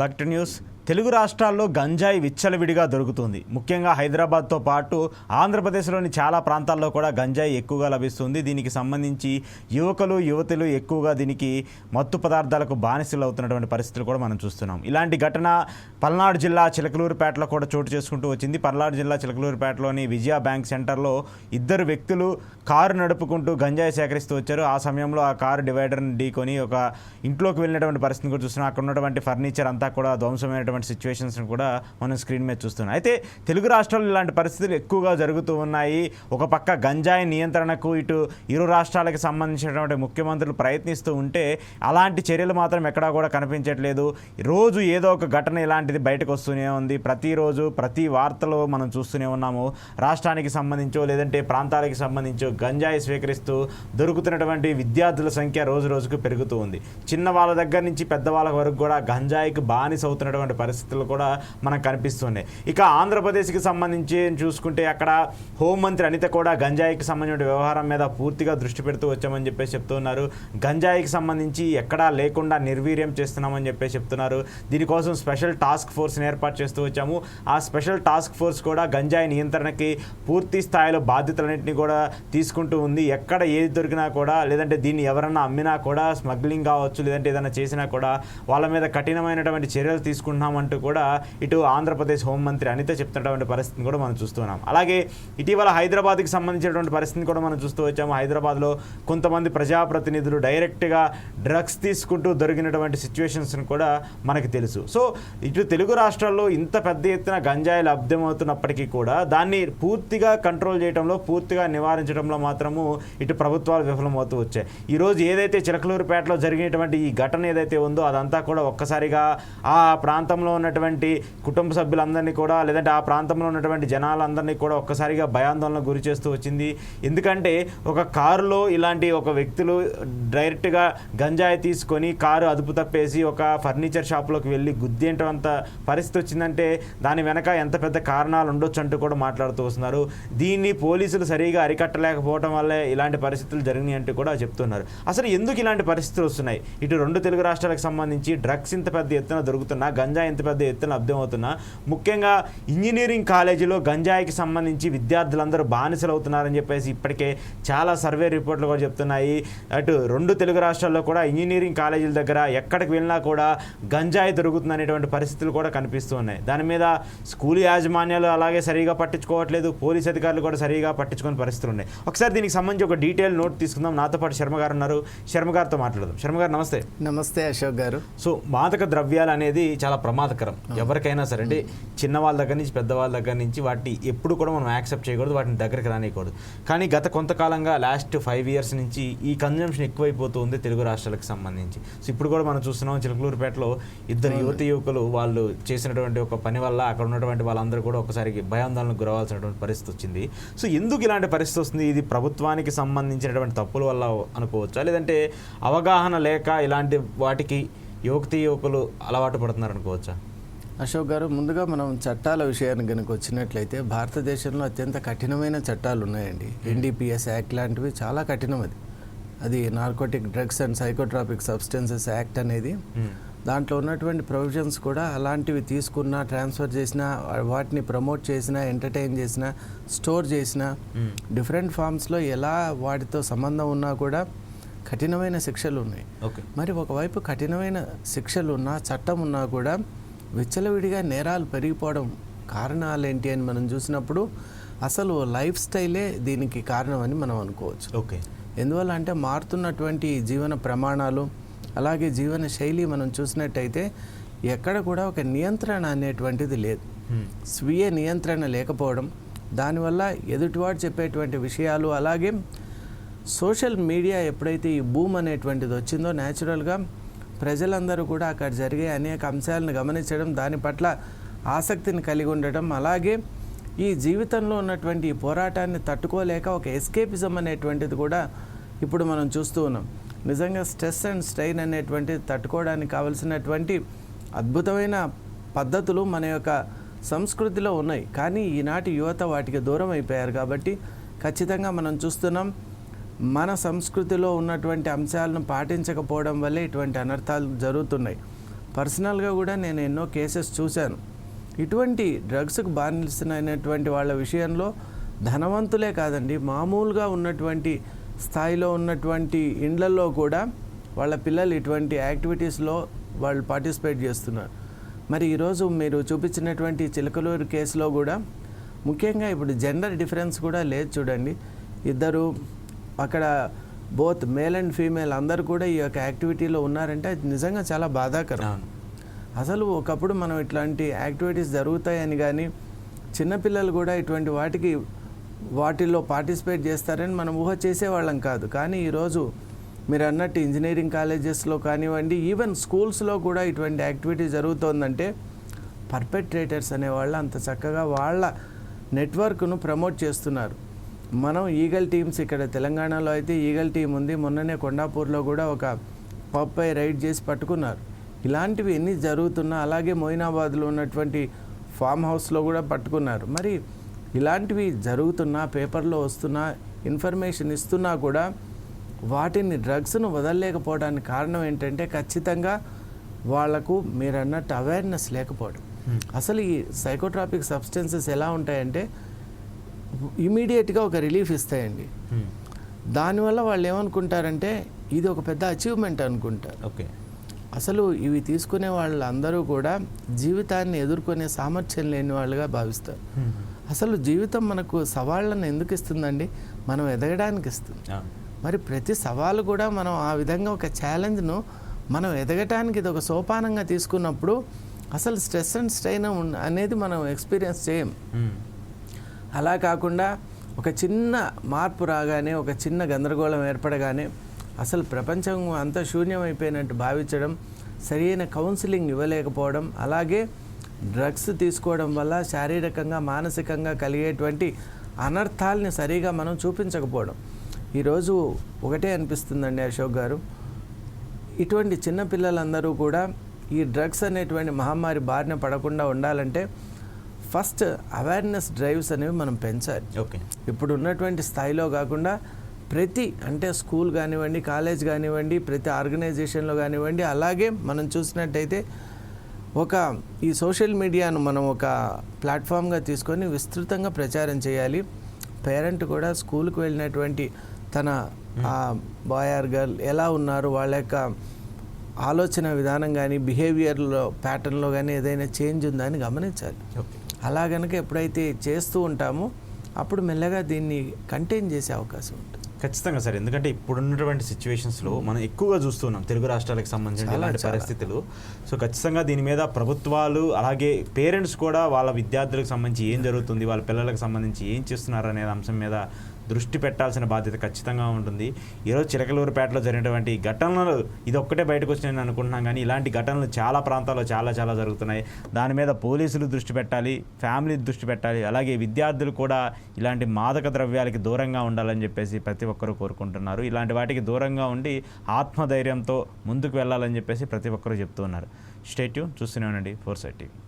But news. Telugu రాష్ట్రాల్లో గంజాయి విచ్చలవిడిగా దొరుకుతుంది. ముఖ్యంగా హైదరాబాద్తో పాటు ఆంధ్రప్రదేశ్లోని చాలా ప్రాంతాల్లో కూడా గంజాయి ఎక్కువగా లభిస్తుంది. దీనికి సంబంధించి యువకులు యువతులు ఎక్కువగా దీనికి మత్తు పదార్థాలకు బానిసలు అవుతున్నటువంటి పరిస్థితులు కూడా మనం చూస్తున్నాం. ఇలాంటి ఘటన పల్నాడు జిల్లా చిలకలూరుపేటలో కూడా చోటు చేసుకుంటూ వచ్చింది. పల్నాడు జిల్లా చిలకలూరుపేటలోని విజయ బ్యాంక్ సెంటర్లో ఇద్దరు వ్యక్తులు కారు నడుపుకుంటూ గంజాయి సేకరిస్తూ వచ్చారు. ఆ సమయంలో ఆ కారు డివైడర్ని ఢీకొని ఒక ఇంట్లోకి వెళ్ళినటువంటి పరిస్థితిని కూడా చూస్తున్నాం. అక్కడ ఉన్నటువంటి ఫర్నిచర్ అంతా కూడా ధ్వంసమైనటువంటి సిచ్యువేషన్స్ కూడా మనం స్క్రీన్ మీద చూస్తున్నాం. అయితే తెలుగు రాష్ట్రాల్లో ఇలాంటి పరిస్థితులు ఎక్కువగా జరుగుతూ ఉన్నాయి. ఒక పక్క గంజాయి నియంత్రణకు ఇరు రాష్ట్రాలకు సంబంధించినటువంటి ముఖ్యమంత్రులు ప్రయత్నిస్తూ ఉంటే అలాంటి చర్యలు మాత్రం ఎక్కడా కూడా కనిపించట్లేదు. రోజు ఏదో ఒక ఘటన ఇలాంటిది బయటకు వస్తూనే ఉంది. ప్రతిరోజు ప్రతి వార్తలో మనం చూస్తూనే ఉన్నాము. రాష్ట్రానికి సంబంధించో లేదంటే ప్రాంతాలకు సంబంధించో గంజాయి స్వీకరిస్తూ దొరుకుతున్నటువంటి విద్యార్థుల సంఖ్య రోజు రోజుకు పెరుగుతూ ఉంది. చిన్న వాళ్ళ దగ్గర నుంచి పెద్దవాళ్ళ వరకు కూడా గంజాయికి బానిస అవుతున్నటువంటి పరిస్థితులు కూడా మనకు కనిపిస్తున్నాయి. ఇక ఆంధ్రప్రదేశ్కి సంబంధించి చూసుకుంటే అక్కడ హోంమంత్రి అనిత కూడా గంజాయికి సంబంధించిన వ్యవహారం మీద పూర్తిగా దృష్టి పెడుతూ వచ్చామని చెప్పేసి చెప్తున్నారు. గంజాయికి సంబంధించి ఎక్కడా లేకుండా నిర్వీర్యం చేస్తున్నామని చెప్పేసి చెప్తున్నారు. దీనికోసం స్పెషల్ టాస్క్ ఫోర్స్ని ఏర్పాటు చేస్తూ వచ్చాము. ఆ స్పెషల్ టాస్క్ ఫోర్స్ కూడా గంజాయి నియంత్రణకి పూర్తి స్థాయిలో బాధ్యతలన్నింటినీ కూడా తీసుకుంటూ ఉంది. ఎక్కడ ఏది దొరికినా కూడా లేదంటే దీన్ని ఎవరన్నా అమ్మినా కూడా స్మగ్లింగ్ కావచ్చు లేదంటే ఏదైనా చేసినా కూడా వాళ్ళ మీద కఠినమైనటువంటి చర్యలు తీసుకుంటున్నామంటూ కూడా ఇటు ఆంధ్రప్రదేశ్ హోంమంత్రి అనిత చెప్తున్నటువంటి పరిస్థితిని కూడా మనం చూస్తున్నాం. అలాగే ఇటీవల హైదరాబాద్కి సంబంధించినటువంటి పరిస్థితిని కూడా మనం చూస్తూ వచ్చాము. హైదరాబాద్లో కొంతమంది ప్రజాప్రతినిధులు డైరెక్ట్గా డ్రగ్స్ తీసుకుంటూ దొరికినటువంటి సిచ్యువేషన్స్ని కూడా మనకి తెలుసు. సో ఇటు తెలుగు రాష్ట్రాల్లో ఇంత పెద్ద ఎత్తున గంజాయి లభ్యమవుతున్నప్పటికీ కూడా దాన్ని పూర్తిగా కంట్రోల్ చేయడంలో పూర్తిగా నివారించడంలో మాత్రము ఇటు ప్రభుత్వాలు విఫలమవుతూ వచ్చాయి. ఈరోజు ఏదైతే చిలకలూరుపేటలో జరిగినటువంటి ఈ ఘటన ఏదైతే ఉందో అదంతా కూడా ఒక్కసారిగా ఆ ప్రాంతంలో ఉన్నటువంటి కుటుంబ సభ్యులందరినీ కూడా లేదంటే ఆ ప్రాంతంలో ఉన్నటువంటి జనాలందరినీ కూడా ఒక్కసారిగా భయాందోళనకు గురి చేస్తూ వచ్చింది. ఎందుకంటే ఒక కారులో ఇలాంటి ఒక వ్యక్తులు డైరెక్ట్గా గంజాయి తీసుకొని కారు అదుపు తప్పేసి ఒక ఫర్నిచర్ షాప్లోకి వెళ్ళి గుద్దేంటంత పరిస్థితి వచ్చిందంటే దాని వెనక ఎంత పెద్ద కారణాలు ఉండొచ్చు అంటూ కూడా మాట్లాడుతూ వస్తున్నారు. దీన్ని పోలీసులు సరిగా అరికట్టలేకపోవడం వల్లే ఇలాంటి పరిస్థితులు జరిగినాయి అంటూ కూడా చెప్తున్నారు. అసలు ఎందుకు ఇలాంటి పరిస్థితులు వస్తున్నాయి? ఇటు రెండు తెలుగు రాష్ట్రాలకు సంబంధించి డ్రగ్స్ ఇంత పెద్ద ఎత్తున దొరుకుతున్నా, గంజాయి ఇంత పెద్ద ఎత్తున లభ్యమవుతున్నా, ముఖ్యంగా ఇంజనీరింగ్ కాలేజీలో గంజాయికి సంబంధించి విద్యార్థులందరూ బానిసలు అవుతున్నారని చెప్పేసి ఇప్పటికే చాలా సర్వే రిపోర్ట్లు కూడా చెప్తున్నాయి. అటు రెండు తెలుగు రాష్ట్రాల్లో కూడా ఇంజనీరింగ్ కాలేజీల దగ్గర ఎక్కడికి వెళ్ళినా కూడా గంజాయి దొరుకుతుంది అనేటువంటి పరిస్థితులు కూడా కనిపిస్తూ ఉన్నాయి. దాని మీద స్కూల్ యాజమాన్యాలు అలాగే సరిగా పట్టించుకోవట్లేదు, పోలీస్ అధికారులు కూడా సరిగా పట్టించుకునే పరిస్థితులు ఉన్నాయి. ఒకసారి దీనికి సంబంధించి ఒక డీటెయిల్ నోట్ తీసుకుందాం. నాతో పాటు శర్మ గారు ఉన్నారు. శర్మ గారితో మాట్లాడదాం. శర్మ గారు నమస్తే. నమస్తే అశోక్ గారు. సో మాదక ద్రవ్యాలు అనేది చాలా ప్రమాదకరం ఎవరికైనా సరే. అంటే చిన్నవాళ్ళ దగ్గర నుంచి పెద్దవాళ్ళ దగ్గర నుంచి వాటిని ఎప్పుడు కూడా మనం యాక్సెప్ట్ చేయకూడదు, వాటిని దగ్గరికి రానియకూడదు. కానీ గత కొంతకాలంగా లాస్ట్ 5 years నుంచి ఈ కన్జంప్షన్ ఎక్కువైపోతుంది తెలుగు రాష్ట్రాలకు సంబంధించి. సో ఇప్పుడు కూడా మనం చూస్తున్నాం చిలకలూరుపేటలో ఇద్దరు యువకులు వాళ్ళు చేసినటువంటి ఒక పని వల్ల అక్కడ ఉన్నటువంటి వాళ్ళందరూ కూడా ఒకసారికి భయాందోళనకు గురవాల్సినటువంటి పరిస్థితి వచ్చింది. సో ఎందుకు ఇలాంటి పరిస్థితి వస్తుంది? ఇది ప్రభుత్వానికి సంబంధించినటువంటి తప్పుల వల్ల అనుకోవచ్చా, లేదంటే అవగాహన లేక ఇలాంటి వాటికి యువకులు అలవాటు పడుతున్నారు అనుకోవచ్చా? అశోక్ గారు, ముందుగా మనం చట్టాల విషయానికి కనుక వచ్చినట్లయితే భారతదేశంలో అత్యంత కఠినమైన చట్టాలు ఉన్నాయండి. NDPS యాక్ట్ లాంటివి చాలా కఠినమది. అది narcotic drugs and psychotropic substances act అనేది. దాంట్లో ఉన్నటువంటి ప్రొవిజన్స్ కూడా అలాంటివి తీసుకున్నా, ట్రాన్స్ఫర్ చేసినా, వాటిని ప్రమోట్ చేసినా, ఎంటర్టైన్ చేసినా, స్టోర్ చేసినా, డిఫరెంట్ ఫామ్స్లో ఎలా వాటితో సంబంధం ఉన్నా కూడా కఠినమైన శిక్షలు ఉన్నాయి. మరి ఒకవైపు కఠినమైన శిక్షలు ఉన్నా, చట్టం ఉన్నా కూడా విచ్చలవిడిగా నేరాలు పెరిగిపోవడం కారణాలు ఏంటి అని మనం చూసినప్పుడు అసలు లైఫ్ స్టైలే దీనికి కారణం అని మనం అనుకోవచ్చు. ఎందువల్ల అంటే మారుతున్నటువంటి జీవన ప్రమాణాలు అలాగే జీవన శైలి మనం చూసినట్టయితే ఎక్కడ కూడా ఒక నియంత్రణ అనేటువంటిది లేదు. స్వీయ నియంత్రణ లేకపోవడం, దానివల్ల ఎదుటివాడు చెప్పేటువంటి విషయాలు, అలాగే సోషల్ మీడియా ఎప్పుడైతే ఈ బూమ్ అనేటువంటిది వచ్చిందో న్యాచురల్గా ప్రజలందరూ కూడా అక్కడ జరిగే అనేక అంశాలను గమనించడం, దాని పట్ల ఆసక్తిని కలిగి ఉండటం, అలాగే ఈ జీవితంలో ఉన్నటువంటి ఈ పోరాటాన్ని తట్టుకోలేక ఒక ఎస్కేపిజం అనేటువంటిది కూడా ఇప్పుడు మనం చూస్తూ ఉన్నాం. నిజంగా స్ట్రెస్ అండ్ స్ట్రెయిన్ అనేటువంటిది తట్టుకోవడానికి కావలసినటువంటి అద్భుతమైన పద్ధతులు మన యొక్క సంస్కృతిలో ఉన్నాయి. కానీ ఈనాటి యువత వాటికి దూరం అయిపోయారు. కాబట్టి ఖచ్చితంగా మనం చూస్తున్నాం మన సంస్కృతిలో ఉన్నటువంటి అంశాలను పాటించకపోవడం వల్లే ఇటువంటి అనర్థాలు జరుగుతున్నాయి. పర్సనల్గా కూడా నేను ఎన్నో కేసెస్ చూశాను. ఇటువంటి డ్రగ్స్కు బానిసైనటువంటి వాళ్ళ విషయంలో ధనవంతులే కాదండి, మామూలుగా ఉన్నటువంటి స్థాయిలో ఉన్నటువంటి ఇండ్లలో కూడా వాళ్ళ పిల్లలు ఇటువంటి యాక్టివిటీస్లో వాళ్ళు పార్టిసిపేట్ చేస్తున్నారు. మరి ఈరోజు మీరు చూపించినటువంటి చిలకలూరు కేసులో కూడా ముఖ్యంగా ఇప్పుడు జెండర్ డిఫరెన్స్ కూడా లేదు చూడండి. ఇద్దరు అక్కడ బోత్ మేల్ అండ్ ఫీమేల్ అందరూ కూడా ఈ యొక్క యాక్టివిటీలో ఉన్నారంటే అది నిజంగా చాలా బాధాకరం. అసలు ఒకప్పుడు మనం ఇట్లాంటి యాక్టివిటీస్ జరుగుతాయని కానీ చిన్నపిల్లలు కూడా ఇటువంటి వాటిల్లో పార్టిసిపేట్ చేస్తారని మనం ఊహ చేసేవాళ్ళం కాదు. కానీ ఈరోజు మీరు అన్నట్టు ఇంజనీరింగ్ కాలేజెస్లో కానివ్వండి, ఈవెన్ స్కూల్స్లో కూడా ఇటువంటి యాక్టివిటీ జరుగుతోందంటే పర్పెట్రేటర్స్ అనేవాళ్ళు అంత చక్కగా వాళ్ళ నెట్వర్క్ను ప్రమోట్ చేస్తున్నారు. మనం ఈగల్ టీమ్స్ ఇక్కడ తెలంగాణలో అయితే ఈగల్ టీం ఉంది. మొన్ననే కొండాపూర్లో కూడా ఒక పబ్పై రైడ్ చేసి పట్టుకున్నారు. ఇలాంటివి ఎన్ని జరుగుతున్నా, అలాగే మొయినాబాద్లో ఉన్నటువంటి ఫామ్ హౌస్లో కూడా పట్టుకున్నారు. మరి ఇలాంటివి జరుగుతున్నా, పేపర్లో వస్తున్నా, ఇన్ఫర్మేషన్ ఇస్తున్నా కూడా వాటిని డ్రగ్స్ను వదలలేకపోవడానికి కారణం ఏంటంటే ఖచ్చితంగా వాళ్లకు మీరు అన్నట్టు అవేర్నెస్ లేకపోవడం. అసలు ఈ సైకోట్రాపిక్ సబ్స్టెన్సెస్ ఎలా ఉంటాయంటే ఇమీడియట్గా ఒక రిలీఫ్ ఇస్తాయండి. దానివల్ల వాళ్ళు ఏమనుకుంటారంటే ఇది ఒక పెద్ద అచీవ్మెంట్ అనుకుంటారు. ఓకే, అసలు ఇవి తీసుకునే వాళ్ళందరూ కూడా జీవితాన్ని ఎదుర్కొనే సామర్థ్యం లేని వాళ్ళుగా భావిస్తారు. అసలు జీవితం మనకు సవాళ్ళను ఎందుకు ఇస్తుందండి? మనం ఎదగడానికి ఇస్తుంది. మరి ప్రతి సవాలు కూడా మనం ఆ విధంగా ఒక ఛాలెంజ్ను మనం ఎదగటానికి ఇది ఒక సోపానంగా తీసుకున్నప్పుడు అసలు స్ట్రెస్ అండ్ స్ట్రెయిన్ అనేది మనం ఎక్స్పీరియన్స్ చేయం. అలా కాకుండా ఒక చిన్న మార్పు రాగానే, ఒక చిన్న గందరగోళం ఏర్పడగానే అసలు ప్రపంచం అంతా శూన్యమైపోయినట్టు భావించడం, సరైన కౌన్సిలింగ్ ఇవ్వలేకపోవడం, అలాగే డ్రగ్స్ తీసుకోవడం వల్ల శారీరకంగా మానసికంగా కలిగేటువంటి అనర్థాలని సరిగా మనం చూపించకపోవడం. ఈరోజు ఒకటే అనిపిస్తుందండి అశోక్ గారు, ఇటువంటి చిన్నపిల్లలందరూ కూడా ఈ డ్రగ్స్ అనేటువంటి మహమ్మారి బారిన పడకుండా ఉండాలంటే ఫస్ట్ అవేర్నెస్ డ్రైవ్స్ అనేవి మనం పెంచాలి. ఓకే, ఇప్పుడు ఉన్నటువంటి స్థాయిలో కాకుండా అంటే స్కూల్ కానివ్వండి, కాలేజ్ కానివ్వండి, ప్రతి ఆర్గనైజేషన్లో కానివ్వండి, అలాగే మనం చూసినట్టయితే ఈ సోషల్ మీడియాను మనం ఒక ప్లాట్ఫామ్గా తీసుకొని విస్తృతంగా ప్రచారం చేయాలి. పేరెంట్ కూడా స్కూల్కి వెళ్ళినటువంటి తన బాయ్ ఆర్ గర్ల్ ఎలా ఉన్నారు, వాళ్ళ యొక్క ఆలోచన విధానం కానీ, బిహేవియర్లో ప్యాటర్న్లో కానీ ఏదైనా చేంజ్ ఉందా అని గమనించాలి. అలా కనుక ఎప్పుడైతే చేస్తూ ఉంటామో అప్పుడు మెల్లగా దీన్ని కంటైన్ చేసే అవకాశం ఉంటుంది. ఖచ్చితంగా సార్, ఎందుకంటే ఇప్పుడున్నటువంటి సిచ్యువేషన్స్లో మనం ఎక్కువగా చూస్తున్నాం తెలుగు రాష్ట్రాలకు సంబంధించిన ఇలాంటి పరిస్థితులు. సో ఖచ్చితంగా దీని మీద ప్రభుత్వాలు అలాగే పేరెంట్స్ కూడా వాళ్ళ విద్యార్థులకు సంబంధించి ఏం జరుగుతుంది, వాళ్ళ పిల్లలకు సంబంధించి ఏం చేస్తున్నారు అనే అంశం మీద దృష్టి పెట్టాల్సిన బాధ్యత ఖచ్చితంగా ఉంటుంది. ఈరోజు చిలకలూరుపేటలో జరిగినటువంటి ఘటనలు ఇది ఒక్కటే బయటకు వచ్చినాయని అనుకుంటున్నాం, కానీ ఇలాంటి ఘటనలు చాలా ప్రాంతాల్లో చాలా జరుగుతున్నాయి. దాని మీద పోలీసులు దృష్టి పెట్టాలి, ఫ్యామిలీ దృష్టి పెట్టాలి, అలాగే విద్యార్థులు కూడా ఇలాంటి మాదక ద్రవ్యాలకి దూరంగా ఉండాలని చెప్పేసి ప్రతి ఒక్కరూ కోరుకుంటున్నారు. ఇలాంటి వాటికి దూరంగా ఉండి ఆత్మధైర్యంతో ముందుకు వెళ్ళాలని చెప్పేసి ప్రతి ఒక్కరూ చెప్తున్నారు. స్టే ట్యూన్, చూస్తూనే ఉండండి 4 Sight TV.